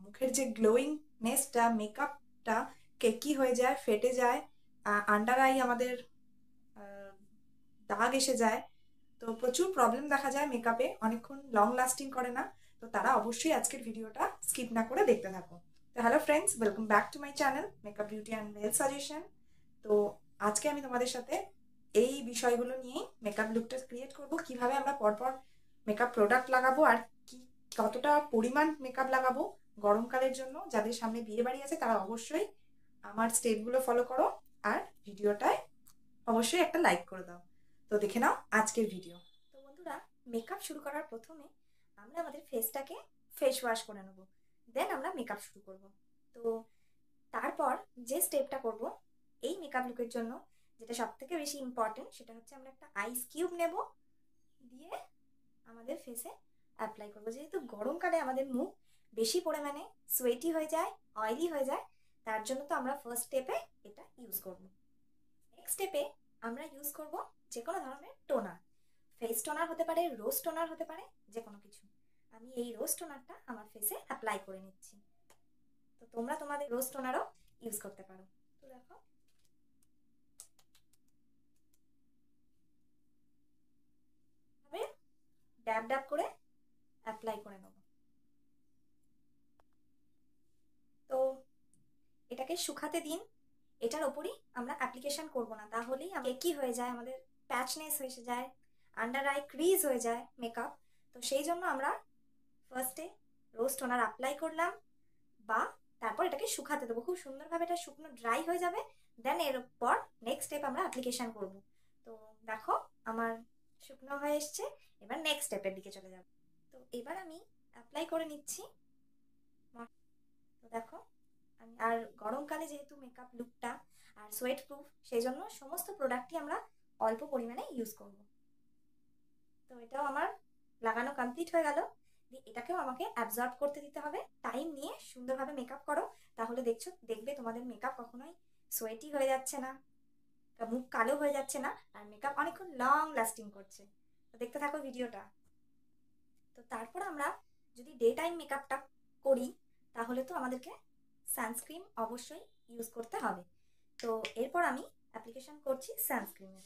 মুখের যে গ্লোয়িংনেসটা, মেকআপটা কেকি হয়ে যায়, ফেটে যায়, আন্ডার আই আমাদের দাগ এসে যায়। তো প্রচুর প্রবলেম দেখা যায় মেকআপে, অনেকক্ষণ লং লাস্টিং করে না। তো তারা অবশ্যই আজকের ভিডিওটা স্কিপ না করে দেখতে থাকো। তো hello friends, welcome back to my channel makeup beauty and nail suggestion. তো আজকে আমি তোমাদের সাথে এই বিষয়গুলো নিয়েই মেকআপ লুকটা ক্রিয়েট করব, কিভাবে আমরা পরপর মেকআপ প্রোডাক্ট লাগাবো আর কি কতটা পরিমাণ মেকআপ লাগাবো গরমকালের জন্য। যাদের সামনে বিয়ে বাড়ি আছে তারা অবশ্যই আমার স্টেপগুলো ফলো করো আর ভিডিওটায় অবশ্যই একটা লাইক করে দাও। তো দেখে নাও আজকের ভিডিও। তো বন্ধুরা, মেকআপ শুরু করার প্রথমে আমরা আমাদের ফেসটাকে ফেস ওয়াশ করে নেব, দেন আমরা মেকআপ শুরু করব। তো তারপর যে স্টেপটা করব এই মেকআপ লুকের জন্য, যেটা সব থেকে বেশি ইম্পর্টেন্ট, সেটা হচ্ছে আমরা একটা আইস কিউব নেব, দিয়ে আমাদের ফেসে অ্যাপ্লাই করব। যেহেতু গরমকালে আমাদের মুখ বেশি পরিমাণে সোয়েটি হয়ে যায়, অয়েলি হয়ে যায়, তার জন্য তো আমরা ফার্স্ট স্টেপে এটা ইউজ করব। নেক্সট স্টেপে আমরা ইউজ করব যে কোনো ধরনের টোনার। ফেস টোনার হতে পারে, রোজ টোনার হতে পারে, যে কোনো কিছু। আমি এই রোজ টোনারটা আমার ফেসে অ্যাপ্লাই করে নিচ্ছি। তো তোমরা তোমাদের রোজ টোনারও ইউজ করতে পারো। তো দেখো, এভাবে ড্যাব ড্যাব করে অ্যাপ্লাই করে নেব। তো এটাকে শুকাতে দিন। এটার ওপরই আমরা অ্যাপ্লিকেশন করব না, তাহলেই একই হয়ে যায়, আমাদের প্যাচনেস হয়ে যায়, আন্ডার আই ক্রিজ হয়ে যায় মেকআপ। তো সেই জন্য আমরা ফার্স্টে রোজ টোনার অ্যাপ্লাই করলাম, বা তারপর এটাকে শুকাতে দেবো। খুব সুন্দরভাবে এটা শুকনো ড্রাই হয়ে যাবে, দেন এরপর নেক্সট স্টেপ আমরা অ্যাপ্লিকেশন করব। তো দেখো, আমার শুকনো হয়ে এসছে। এবার নেক্সট স্টেপের দিকে চলে যাব। তো এবার আমি অ্যাপ্লাই করে নিচ্ছি। তো দেখো, আমি আর গরমকালে যেহেতু মেকআপ লুকটা আর সোয়েট প্রুফ, সেই জন্য সমস্ত প্রোডাক্টই আমরা অল্প পরিমাণে ইউজ করব। তো এটাও আমার লাগানো কমপ্লিট হয়ে গেল। এটাকেও আমাকে অ্যাবজর্ব করতে দিতে হবে। টাইম নিয়ে সুন্দরভাবে মেকআপ করো, তাহলে দেখবে তোমাদের মেকআপ কখনোই সোয়েটি হয়ে যাচ্ছে না, মুখ কালো হয়ে যাচ্ছে না, আর মেকআপ অনেকক্ষণ লং লাস্টিং করছে। তো দেখতে থাকো ভিডিওটা। তো তারপর আমরা যদি ডে টাইম মেকআপটা করি, তাহলে তো আমাদেরকে সানস্ক্রিন অবশ্যই ইউজ করতে হবে। তো এরপর আমি অ্যাপ্লিকেশন করছি সানস্ক্রিনের।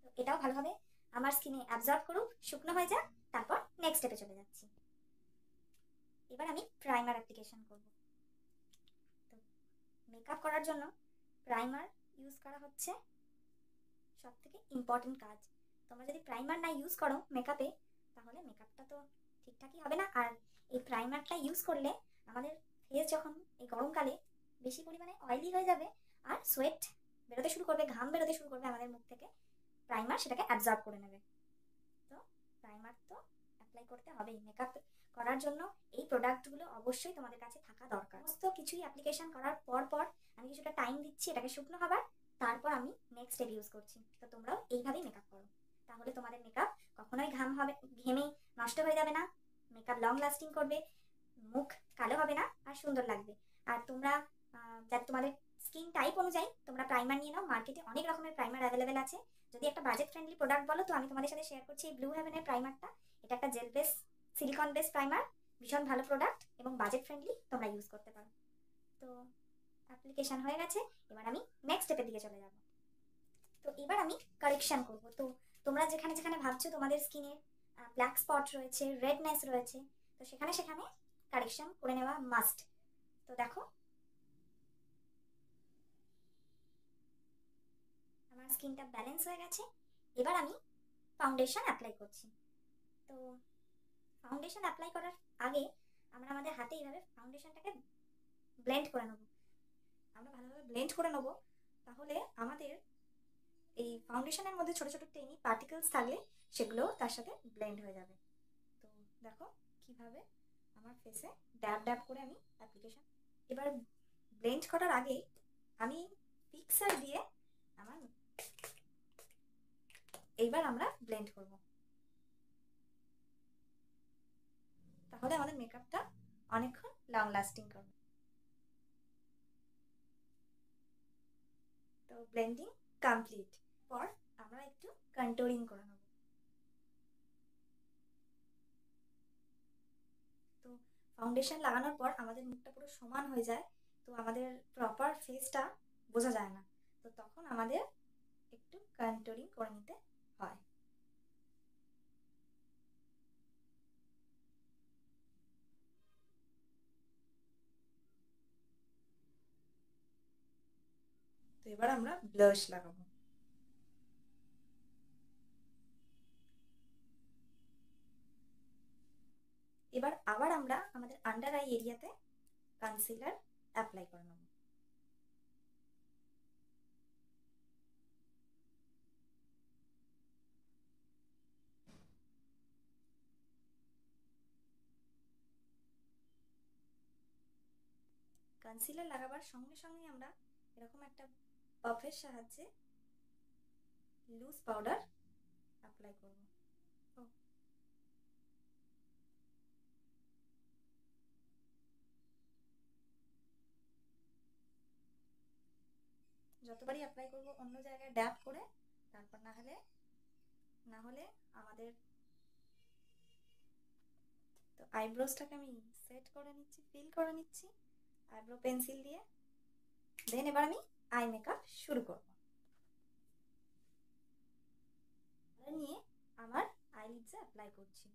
তো এটাও ভালোভাবে আমার স্কিনে অ্যাবজর্ব করুক, শুকনো হয়ে যাক, তারপর নেক্সট স্টেপে চলে যাচ্ছি। এবার আমি প্রাইমার অ্যাপ্লিকেশন করব। তো মেকআপ করার জন্য প্রাইমার ইউজ করা হচ্ছে সব থেকে ইম্পর্টেন্ট কাজ। তোমরা যদি প্রাইমার না ইউজ করো মেকআপে, তাহলে মেকআপটা তো ঠিকঠাকই হবে না। আর এই প্রাইমারটা ইউজ করলে আমাদের ফেস যখন এই গরমকালে বেশি পরিমাণে অয়েলি হয়ে যাবে আর সোয়েট বেরোতে শুরু করবে, ঘাম বেরোতে শুরু করবে আমাদের মুখ থেকে, প্রাইমার সেটাকে অ্যাবজর্ব করে নেবে। তো প্রাইমার তো অ্যাপ্লাই করতে হবেই। মেকআপ করার জন্য এই প্রোডাক্টগুলো অবশ্যই তোমাদের কাছে থাকা দরকার। সমস্ত কিছুই অ্যাপ্লিকেশন করার পর পর আমি কিছুটা টাইম দিচ্ছি এটাকে শুকনো হবার, তারপর আমি নেক্সট স্টেপ ইউজ করছি। তো তোমরাও এইভাবেই মেকআপ করো, তাহলে তোমাদের মেকআপ কখনোই ঘেমে নষ্ট হয়ে যাবে না, মেকআপ লং লাস্টিং করবে, মুখ কালো হবে না, আর সুন্দর লাগবে। আর তোমরা যাতে তোমাদের স্কিন টাইপ অনুযায়ী তোমরা প্রাইমার নিয়ে নাও। মার্কেটে অনেক রকমের প্রাইমার অ্যাভেলেবেল আছে। যদি একটা বাজেট ফ্রেন্ডলি প্রোডাক্ট বলো, তো আমি তোমাদের সাথে শেয়ার করছি এই ব্লু হেভেনের প্রাইমারটা। এটা একটা gel base silicone base primer, ভীষণ ভালো প্রোডাক্ট এবং বাজেট ফ্রেন্ডলি, তোমরা ইউজ করতে পারো। তো অ্যাপ্লিকেশন হয়ে গেছে, এবার আমি নেক্সট স্টেপের দিকে চলে যাব। তো এবার আমি কারেকশন করব। তো তোমরা যেখানে যেখানে ভাবছো তোমাদের স্কিনে ব্ল্যাক স্পট রয়েছে, রেডনেস রয়েছে, তো সেখানে সেখানে কারেকশন করে নেওয়া মাস্ট। তো দেখো, আমার স্কিনটা ব্যালেন্স হয়ে গেছে। এবার আমি ফাউন্ডেশন অ্যাপ্লাই করছি। তো ফাউন্ডেশন অ্যাপ্লাই করার আগে আমরা আমাদের হাতে এইভাবে ফাউন্ডেশনটাকে ব্লেন্ড করে নেব। আমরা ভালোভাবে ব্লেন্ড করে নেব, তাহলে আমাদের এই ফাউন্ডেশনের মধ্যে ছোট ছোট টেনি পার্টিকেলস থাকলে সেগুলো তার সাথে ব্লেন্ড হয়ে যাবে। তো দেখো কিভাবে আমার ফেসে ড্যাব ড্যাব করে আমি অ্যাপ্লিকেশন। এবার ব্লেন্ড করার আগে আমি ফিক্সার দিয়ে আমার এইবার আমরা ব্লেন্ড করব, তাহলে আমাদের মেকআপটা অনেকক্ষণ লং লাস্টিং করবে। তো ব্লেন্ডিং কমপ্লিট। পর আমরা একটু কন্ট্রোলিং করে নেব। ফাউন্ডেশন লাগানোর পর আমাদের মুখটা পুরো সমান হয়ে যায়, তো আমাদের প্রপার ফেসটা বোঝা যায় না, তো তখন আমাদের একটু কন্ট্রোলিং করে নিতে হয়। তো এবার আমরা ব্লাশ লাগাবো। এবার আবার আমরা আমাদের আন্ডার আই এরিয়াতে কনসিলার অ্যাপ্লাই করে নেব। কনসিলার লাগাবার সঙ্গে সঙ্গে আমরা এরকম একটা পাফের সাহায্যে লুজ পাউডার অ্যাপ্লাই করব। যতবারই অ্যাপ্লাই করব অন্য জায়গায় ড্যাব করে, তারপর না হলে আমাদের তো আইব্রোসটাকে আমি সেট করে নিচ্ছি, ফিল করে নিচ্ছি আইব্রো পেন্সিল দিয়ে। দেন এবার আমি আই মেকআপ শুরু করব। নিয়ে আমার আইলিডসে অ্যাপ্লাই করছি।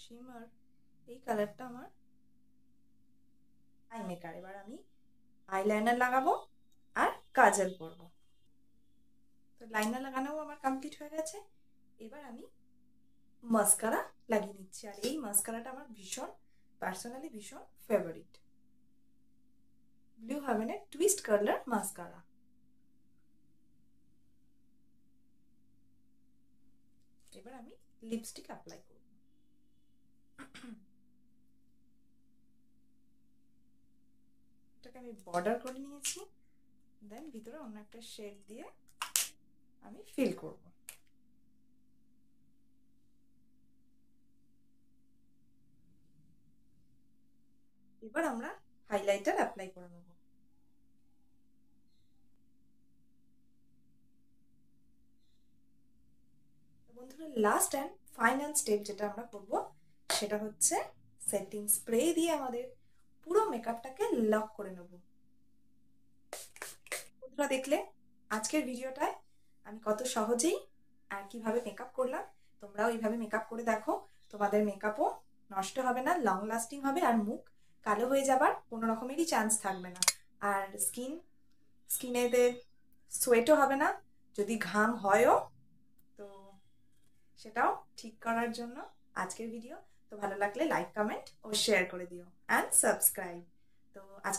শিমার এই কালারটা আমার আই মেকার। এবার আমি আইলাইনার লাগাবো আর কাজল করব। তো লাইনার লাগানোও আমার কমপ্লিট হয়ে গেছে। এবার আমি মাস্কারা লাগিয়ে নিচ্ছি, আর এই মাস্কারাটা আমার পার্সোনালি ভীষণ ফেভারিট, ব্লু হেভেনের টুইস্ট কালার মাস্কারা। এবার আমি লিপস্টিক অ্যাপ্লাই করব। এটাকে আমি বর্ডার করে নিয়েছি, দেন ভিতরে অন্য একটা শেড দিয়ে আমি ফিল করব। এবার আমরা হাইলাইটার অ্যাপ্লাই করে নেব। বন্ধুরা, লাস্ট অ্যান্ড ফাইনাল স্টেপ যেটা আমরা করব সেটা হচ্ছে সেটিং স্প্রে দিয়ে আমাদের পুরো মেকআপটাকে লক করে নেব। বন্ধুরা, দেখলে আজকের ভিডিওটায় আমি কত সহজেই আর কিভাবে মেকআপ করলাম। তোমরাও এইভাবে মেকআপ করে দেখো, তোমাদের মেকআপও নষ্ট হবে না, লং লাস্টিং হবে, আর মুখ কালো হয়ে যাবার কোনো রকমেরই চান্স থাকবে না। আর স্কিনেতে সোয়েটও হবে না, যদি ঘাম হয়ও তো সেটাও ঠিক করার জন্য আজকের ভিডিও। তো ভালো লাগলে লাইক, কমেন্ট ও শেয়ার করে দিও, অ্যান্ড সাবস্ক্রাইব। তো